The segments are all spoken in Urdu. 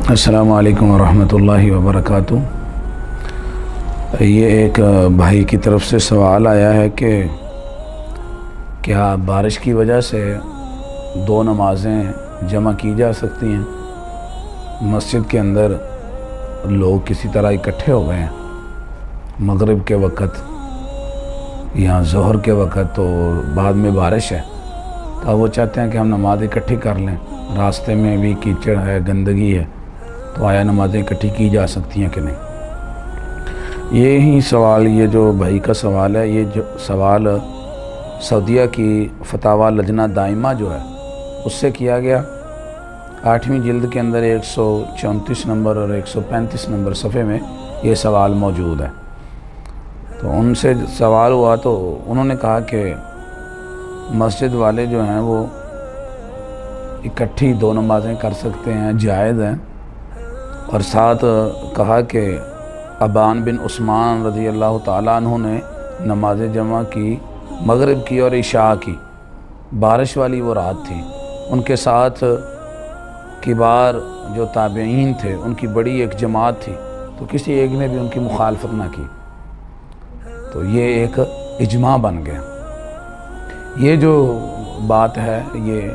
السلام علیکم ورحمۃ اللہ وبرکاتہ۔ یہ ایک بھائی کی طرف سے سوال آیا ہے کہ کیا بارش کی وجہ سے دو نمازیں جمع کی جا سکتی ہیں؟ مسجد کے اندر لوگ کسی طرح اکٹھے ہو گئے ہیں مغرب کے وقت یا ظہر کے وقت، تو بعد میں بارش ہے، تو وہ چاہتے ہیں کہ ہم نماز اکٹھی کر لیں، راستے میں بھی کیچڑ ہے، گندگی ہے، تو آیا نمازیں اکٹھی کی جا سکتی ہیں کہ نہیں؟ یہی سوال، یہ جو بھائی کا سوال ہے، یہ جو سوال سعودیہ کی فتاوی لجنہ دائمہ جو ہے اس سے کیا گیا۔ 8ویں جلد کے اندر 134 نمبر اور 135 نمبر صفحے میں یہ سوال موجود ہے۔ تو ان سے سوال ہوا تو انہوں نے کہا کہ مسجد والے جو ہیں وہ اکٹھی دو نمازیں کر سکتے ہیں، جائز ہیں، اور ساتھ کہا کہ ابان بن عثمان رضی اللہ تعالیٰ عنہ نے نماز جمع کی، مغرب کی اور عشاء کی، بارش والی وہ رات تھی، ان کے ساتھ کبار جو تابعین تھے ان کی بڑی ایک جماعت تھی، تو کسی ایک نے بھی ان کی مخالفت نہ کی، تو یہ ایک اجماع بن گیا۔ یہ جو بات ہے یہ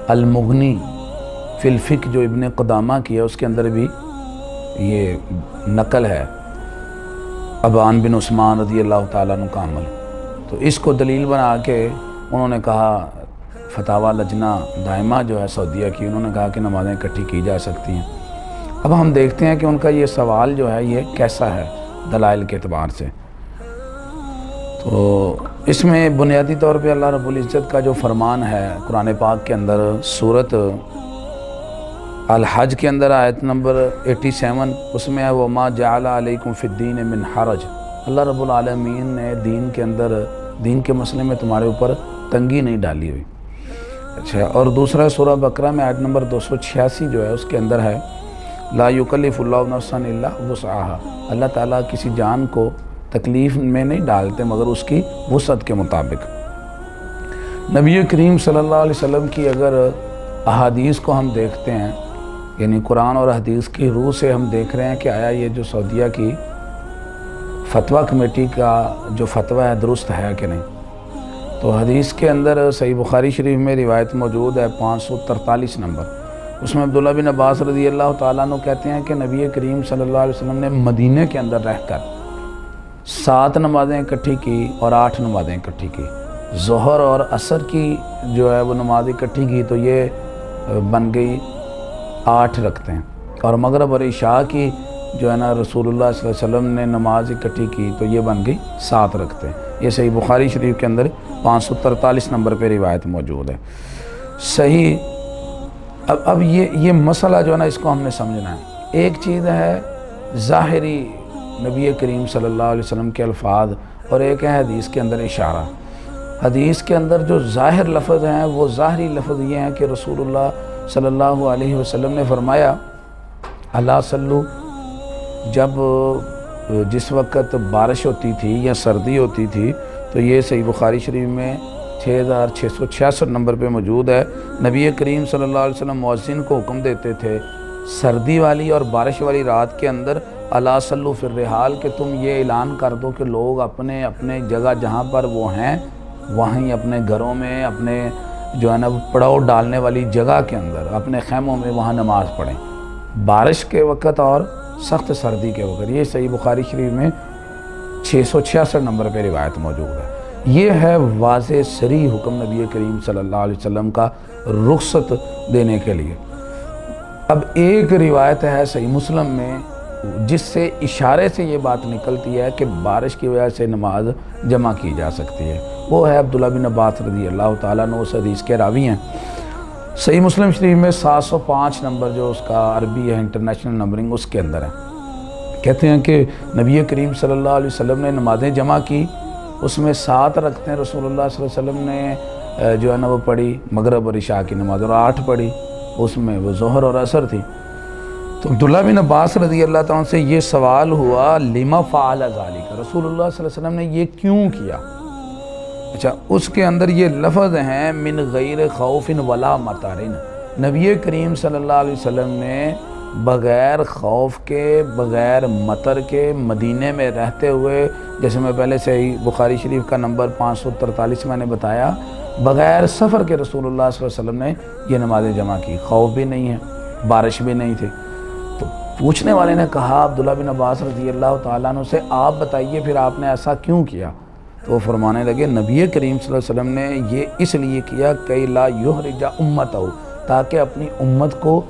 المغنی فی الفقہ جو ابن قدامہ کی ہے اس کے اندر بھی یہ نقل ہے، ابان بن عثمان رضی اللہ تعالیٰ عنہ کا عمل، تو اس کو دلیل بنا کے انہوں نے کہا، فتاوی لجنہ دائمہ جو ہے سعودیہ کی، انہوں نے کہا کہ نمازیں اکٹھی کی جا سکتی ہیں۔ اب ہم دیکھتے ہیں کہ ان کا یہ سوال جو ہے یہ کیسا ہے دلائل کے اعتبار سے۔ تو اس میں بنیادی طور پہ اللہ رب العزت کا جو فرمان ہے قرآن پاک کے اندر، سورۃ الحج کے اندر آیت نمبر 87، اس میں ہے وَمَا جَعَلَ عَلَيْكُمْ فِي الدِّينِ مِنْ حَرَجٍ، اللہ رب العالمین نے دین کے اندر، دین کے مسئلے میں تمہارے اوپر تنگی نہیں ڈالی ہوئی۔ اچھا، اور دوسرا سورہ بقرہ میں آیت نمبر 286 جو ہے اس کے اندر ہے لا یکلف اللہ نفسا الا وسعها، اللہ تعالیٰ کسی جان کو تکلیف میں نہیں ڈالتے مگر اس کی وسعت کے مطابق۔ نبی کریم صلی اللہ علیہ وسلم کی اگر احادیث کو ہم دیکھتے ہیں، یعنی قرآن اور حدیث کی روح سے ہم دیکھ رہے ہیں کہ آیا یہ جو سعودیہ کی فتویٰ کمیٹی کا جو فتویٰ ہے درست ہے کہ نہیں۔ تو حدیث کے اندر صحیح بخاری شریف میں روایت موجود ہے 543 نمبر، اس میں عبداللہ بن عباس رضی اللہ تعالیٰ عنہ کہتے ہیں کہ نبی کریم صلی اللہ علیہ وسلم نے مدینہ کے اندر رہ کر 7 نمازیں اکٹھی کی اور 8 نمازیں اکٹھی کی، ظہر اور عصر کی جو ہے وہ نماز اکٹھی کی تو یہ بن گئی 8 رکعتیں، اور مغرب اور عشاء کی جو ہے نا رسول اللہ صلی اللہ علیہ وسلم نے نماز اکٹھی کی تو یہ بن گئی 7 رکعتیں۔ یہ صحیح بخاری شریف کے اندر 543 نمبر پہ روایت موجود ہے۔ صحیح، اب یہ مسئلہ جو ہے نا اس کو ہم نے سمجھنا ہے۔ ایک چیز ہے ظاہری نبی کریم صلی اللہ علیہ وسلم کے الفاظ، اور ایک ہے حدیث کے اندر اشارہ۔ حدیث کے اندر جو ظاہر لفظ ہیں وہ ظاہری لفظ یہ ہیں کہ رسول اللہ صلی اللہ علیہ وسلم نے فرمایا اللہ صلو، جب جس وقت بارش ہوتی تھی یا سردی ہوتی تھی تو یہ صحیح بخاری شریف میں 6666 نمبر پہ موجود ہے، نبی کریم صلی اللہ علیہ وسلم مؤذن کو حکم دیتے تھے سردی والی اور بارش والی رات کے اندر الا صلو فی الرحال، کہ تم یہ اعلان کر دو کہ لوگ اپنے اپنے جگہ جہاں پر وہ ہیں وہیں اپنے گھروں میں، اپنے جو ہے نا پڑاؤ ڈالنے والی جگہ کے اندر، اپنے خیموں میں وہاں نماز پڑھیں بارش کے وقت اور سخت سردی کے وقت۔ یہ صحیح بخاری شریف میں 666 نمبر پہ روایت موجود ہے۔ یہ ہے واضح صریح حکم نبی کریم صلی اللہ علیہ وسلم کا رخصت دینے کے لیے۔ اب ایک روایت ہے صحیح مسلم میں جس سے اشارے سے یہ بات نکلتی ہے کہ بارش کی وجہ سے نماز جمع کی جا سکتی ہے، وہ ہے عبداللہ بن عباس رضی اللہ تعالیٰ عنہ، اس حدیث کے راوی ہیں۔ صحیح مسلم شریف میں 705 نمبر جو اس کا عربی ہے انٹرنیشنل نمبرنگ، اس کے اندر ہے، کہتے ہیں کہ نبی کریم صلی اللہ علیہ وسلم نے نمازیں جمع کی، اس میں 7 رکعتیں رسول اللہ صلی اللہ علیہ وسلم نے جو ہے نا وہ پڑھی مغرب اور عشاء کی نماز، اور 8 پڑھی اس میں وہ ظہر اور عصر تھی۔ تو عبداللہ بن عباس رضی اللہ تعالیٰ عنہ سے یہ سوال ہوا لما فعل ذالک، رسول اللہ صلی اللہ علیہ وسلم نے یہ کیوں کیا؟ اچھا، اس کے اندر یہ لفظ ہیں من غیر خوف ولا مطر، نبی کریم صلی اللہ علیہ وسلم نے بغیر خوف کے، بغیر مطر کے، مدینے میں رہتے ہوئے، جیسے میں پہلے سے ہی بخاری شریف کا نمبر 543 میں نے بتایا، بغیر سفر کے رسول اللہ صلی اللہ علیہ وسلم نے یہ نمازیں جمع کی، خوف بھی نہیں ہے، بارش بھی نہیں تھی۔ تو پوچھنے والے نے کہا عبداللہ بن عباس رضی اللہ تعالیٰ عنہ سے، آپ بتائیے پھر آپ نے ایسا کیوں کیا؟ تو وہ فرمانے لگے نبی کریم صلی اللہ علیہ وسلم نے یہ اس لیے کیا کہ لا یحرج امتہ، تاکہ اپنی امت کو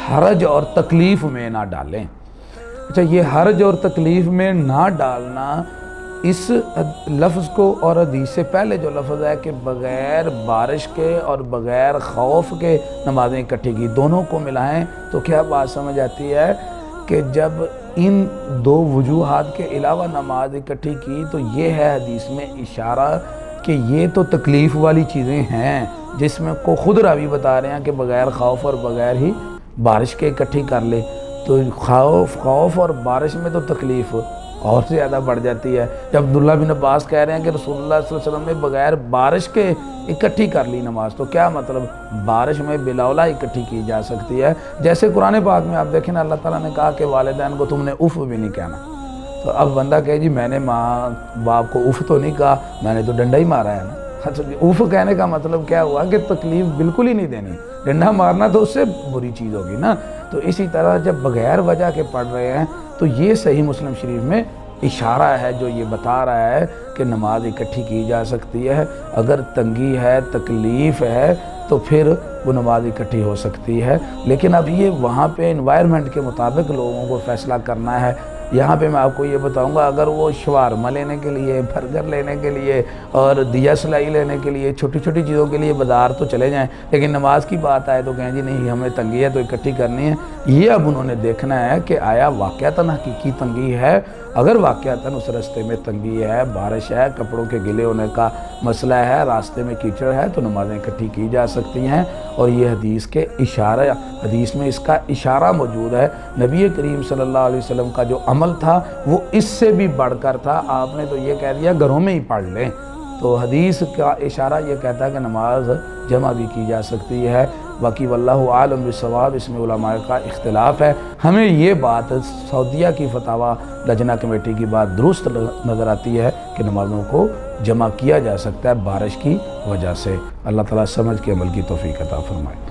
حرج اور تکلیف میں نہ ڈالیں۔ اچھا، یہ حرج اور تکلیف میں نہ ڈالنا، اس لفظ کو اور حدیث سے پہلے جو لفظ ہے کہ بغیر بارش کے اور بغیر خوف کے نمازیں اکٹھی کی، دونوں کو ملائیں تو کیا بات سمجھ آتی ہے کہ جب ان دو وجوہات کے علاوہ نماز اکٹھی کی تو یہ ہے حدیث میں اشارہ کہ یہ تو تکلیف والی چیزیں ہیں، جس میں کو خود راوی بتا رہے ہیں کہ بغیر خوف اور بغیر ہی بارش کے اکٹھی کر لے۔ تو خوف اور بارش میں تو تکلیف اور زیادہ بڑھ جاتی ہے۔ جب عبداللہ بن عباس کہہ رہے ہیں کہ رسول اللہ صلی اللہ علیہ وسلم نے بغیر بارش کے اکٹھی کر لی نماز، تو کیا مطلب بارش میں بلا اولا اکٹھی کی جا سکتی ہے؟ جیسے قرآن پاک میں آپ دیکھیں نا، اللہ تعالیٰ نے کہا کہ والدین کو تم نے اف بھی نہیں کہنا۔ تو اب بندہ کہے جی میں نے ماں باپ کو اف تو نہیں کہا، میں نے تو ڈنڈا ہی مارا ہے نا۔ اچھا جی، اف کہنے کا مطلب کیا ہوا کہ تکلیف بالکل ہی نہیں دینی، ڈنڈا مارنا تو اس سے بری چیز ہوگی نا۔ تو اسی طرح جب بغیر وجہ کے پڑھ رہے ہیں تو یہ صحیح مسلم شریف میں اشارہ ہے جو یہ بتا رہا ہے کہ نماز اکٹھی کی جا سکتی ہے۔ اگر تنگی ہے، تکلیف ہے تو پھر وہ نماز اکٹھی ہو سکتی ہے، لیکن اب یہ وہاں پہ انوائرمنٹ کے مطابق لوگوں کو فیصلہ کرنا ہے۔ یہاں پہ میں آپ کو یہ بتاؤں گا، اگر وہ شوارما لینے کے لیے، برگر لینے کے لیے اور دیا سلائی لینے کے لیے، چھوٹی چھوٹی چیزوں کے لیے بازار تو چلے جائیں، لیکن نماز کی بات آئے تو کہیں جی نہیں ہمیں تنگی ہے تو اکٹھی کرنی ہے۔ یہ اب انہوں نے دیکھنا ہے کہ آیا واقعتاً حقیقی تنگی ہے؟ اگر واقعتاً اس راستے میں تنگی ہے، بارش ہے، کپڑوں کے گلے ہونے کا مسئلہ ہے، راستے میں کیچڑ ہے، تو نمازیں اکٹھی کی جا سکتی ہیں۔ اور یہ حدیث کے اشارہ، حدیث میں اس کا اشارہ موجود ہے۔ نبی کریم صلی اللہ علیہ وسلم کا جو عمل تھا وہ اس سے بھی بڑھ کر تھا، آپ نے تو یہ کہہ دیا گھروں میں ہی پڑھ لیں۔ تو حدیث کا اشارہ یہ کہتا ہے کہ نماز جمع بھی کی جا سکتی ہے۔ باقی واللہ عالم بالصواب، اس میں علماء کا اختلاف ہے۔ ہمیں یہ بات سعودیہ کی فتاوی لجنہ کمیٹی کی بات درست نظر آتی ہے کہ نمازوں کو جمع کیا جا سکتا ہے بارش کی وجہ سے۔ اللہ تعالیٰ سمجھ کے عمل کی توفیق عطا فرمائے۔